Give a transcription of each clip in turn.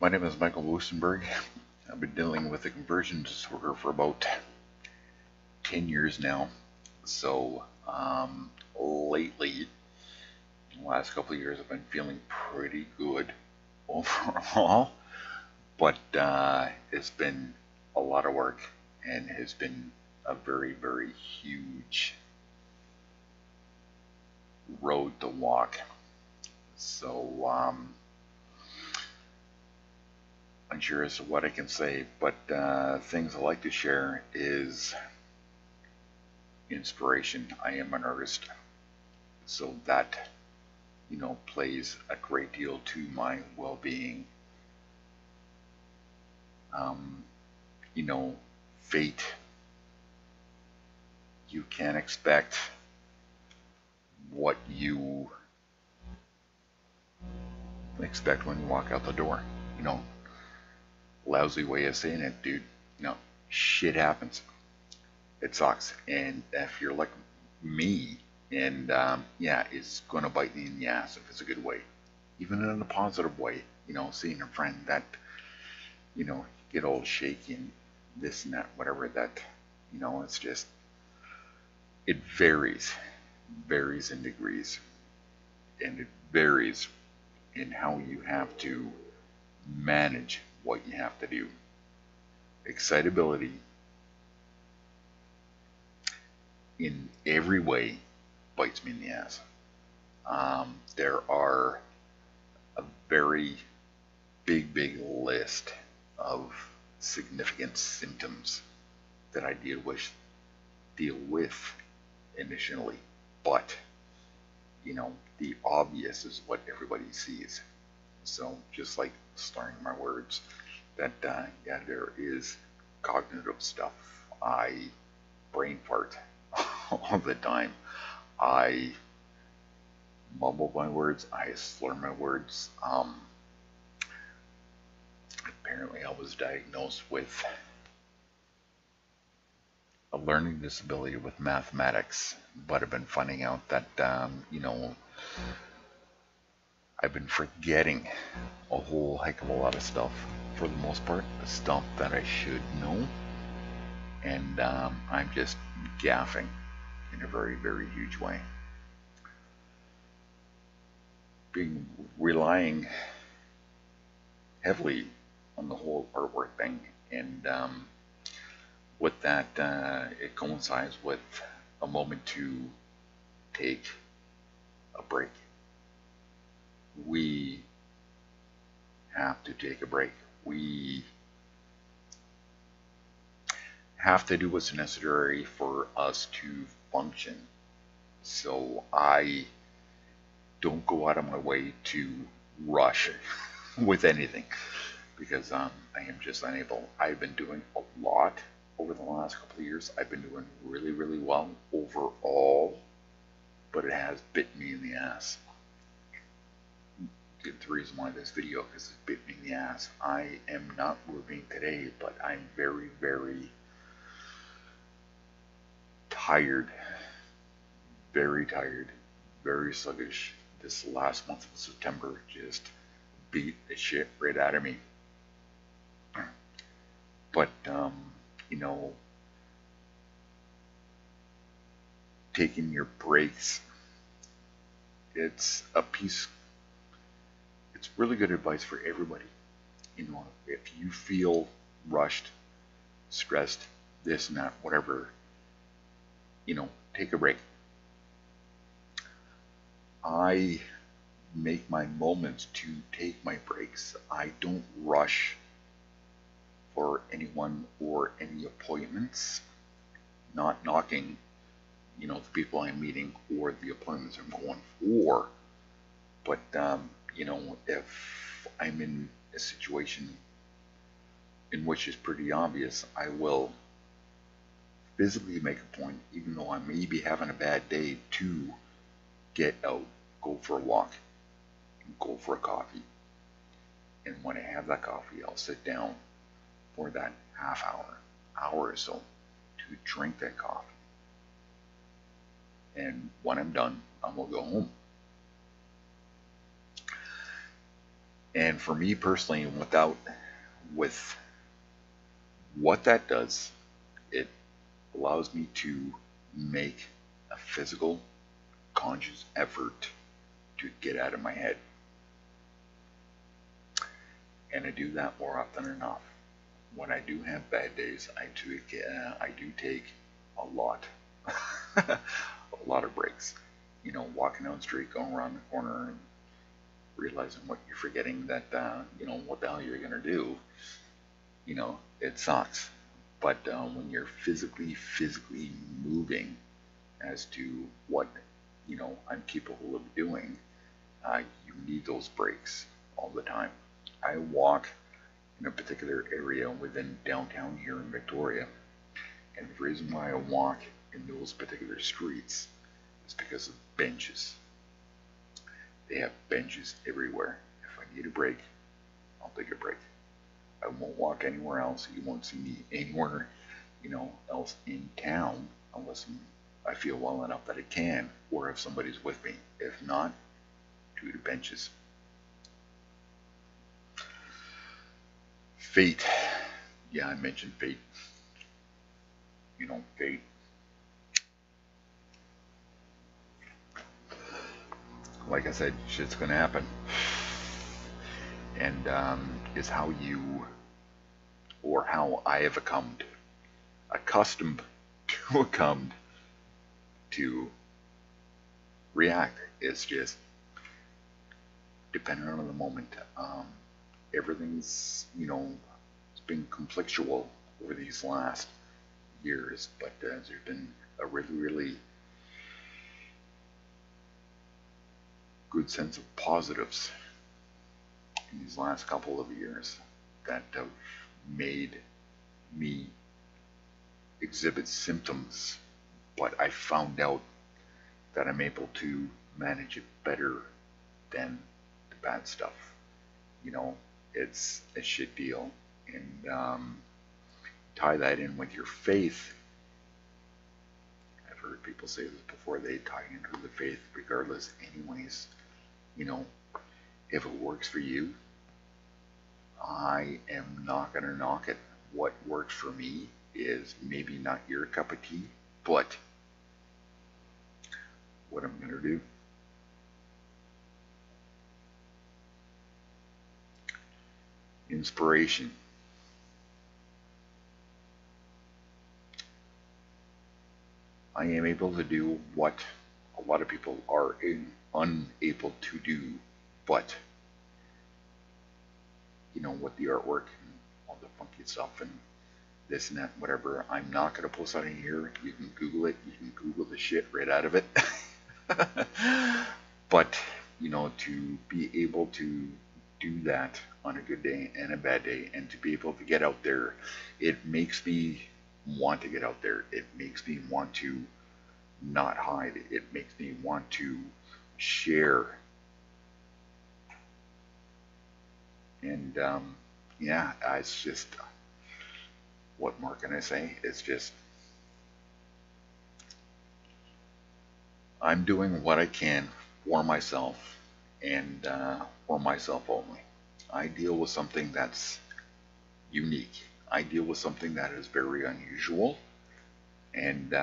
My name is Michael Wustenberg. I've been dealing with a conversion disorder for about 10 years now. So, lately, in the last couple of years, I've been feeling pretty good overall. But it's been a lot of work and has been a very, very huge road to walk. So, unsure as to what I can say, but things I like to share is inspiration. I am an artist, so that plays a great deal to my well-being. Um, you know, fate. You can't expect what you expect when you walk out the door. Lousy way of saying it, dude. Shit happens. It sucks, and if you're like me, and yeah, it's gonna bite me in the ass if it's a good way, even in a positive way. Seeing a friend that get all shaky and this and that, whatever that, it's just it varies in degrees, and it varies in how you have to manage what you have to do. Excitability in every way bites me in the ass. There are a very big list of significant symptoms that I deal with initially, but the obvious is what everybody sees. So just like starting my words, that yeah, there is cognitive stuff. I brain fart all the time. I mumble my words. I slur my words. Apparently, I was diagnosed with a learning disability with mathematics, but I've been finding out that I've been forgetting a whole heck of a lot of stuff for the most part, stuff that I should know, and I'm just gaffing in a very huge way. Being relying heavily on the whole artwork thing, and with that, it coincides with a moment to take a break. We have to take a break. We have to do what's necessary for us to function. So I don't go out of my way to rush with anything because I am just unable. I've been doing a lot over the last couple of years. I've been doing really well overall, but it has bit me in the ass. The reason why this video, because it bit me in the ass. I am not working today, but I'm very tired, very sluggish. This last month of September just beat the shit right out of me. But taking your breaks, it's really good advice for everybody. If you feel rushed, stressed, this and that, whatever, take a break. I make my moments to take my breaks. I don't rush for anyone or any appointments, not knocking, the people I'm meeting or the appointments I'm going for. But, if I'm in a situation in which is pretty obvious, I will physically make a point, even though I may be having a bad day, to get out, go for a walk, go for a coffee. And when I have that coffee, I'll sit down for that half hour or so to drink that coffee. And when I'm done, I will go home. And for me personally, with what that does, it allows me to make a physical, conscious effort to get out of my head. And I do that more often than not. When I do have bad days, I do take a lot, a lot of breaks. You know, walking down the street, going around the corner, and realizing what you're forgetting that, you know, what the hell you're gonna do. You know, it sucks. But when you're physically moving as to what, you know, I'm capable of doing, you need those breaks all the time. I walk in a particular area within downtown here in Victoria, and the reason why I walk in those particular streets is because of benches. They have benches everywhere. If I need a break, I'll take a break. I won't walk anywhere else. You won't see me anywhere, you know, else in town unless I feel well enough that I can, or if somebody's with me. If not, to the benches. Fate. Yeah, I mentioned fate. You know, fate. Like I said, shit's gonna happen. And is how you, or how I have accustomed to react. It's just depending on the moment. Everything's, you know, it's been conflictual over these last years, but there's been a really good sense of positives in these last couple of years that have made me exhibit symptoms, but I found out that I'm able to manage it better than the bad stuff. You know, it's a shit deal. And tie that in with your faith. I've heard people say this before, they tie into the faith regardless anyways. You know, if it works for you, I am not going to knock it. What works for me is maybe not your cup of tea, but what I'm going to do. Inspiration. I am able to do what a lot of people are unable to do, but you know, with the artwork and all the funky stuff and this and that, whatever, I'm not going to post that in here. You can Google it. You can Google the shit right out of it. But, you know, to be able to do that on a good day and a bad day, and to be able to get out there, it makes me want to get out there. It makes me want to not hide. It makes me want to share. And yeah, it's just, what more can I say? It's just, I'm doing what I can for myself, and for myself only. I deal with something that's unique. I deal with something that is very unusual, and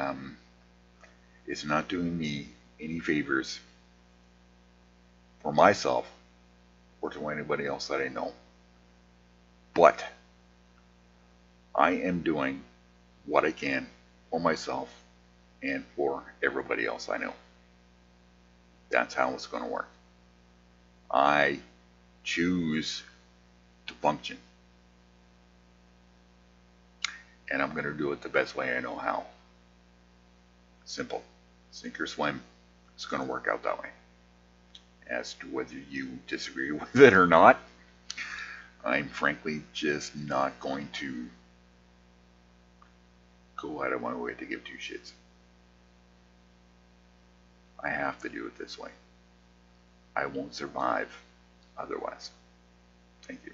it's not doing me any favors for myself or to anybody else that I know. But I am doing what I can for myself and for everybody else I know. That's how it's going to work. I choose to function. And I'm going to do it the best way I know how. Simple. Sink or swim. It's going to work out that way. As to whether you disagree with it or not, I'm frankly just not going to go out of my way to give two shits. I have to do it this way. I won't survive otherwise. Thank you.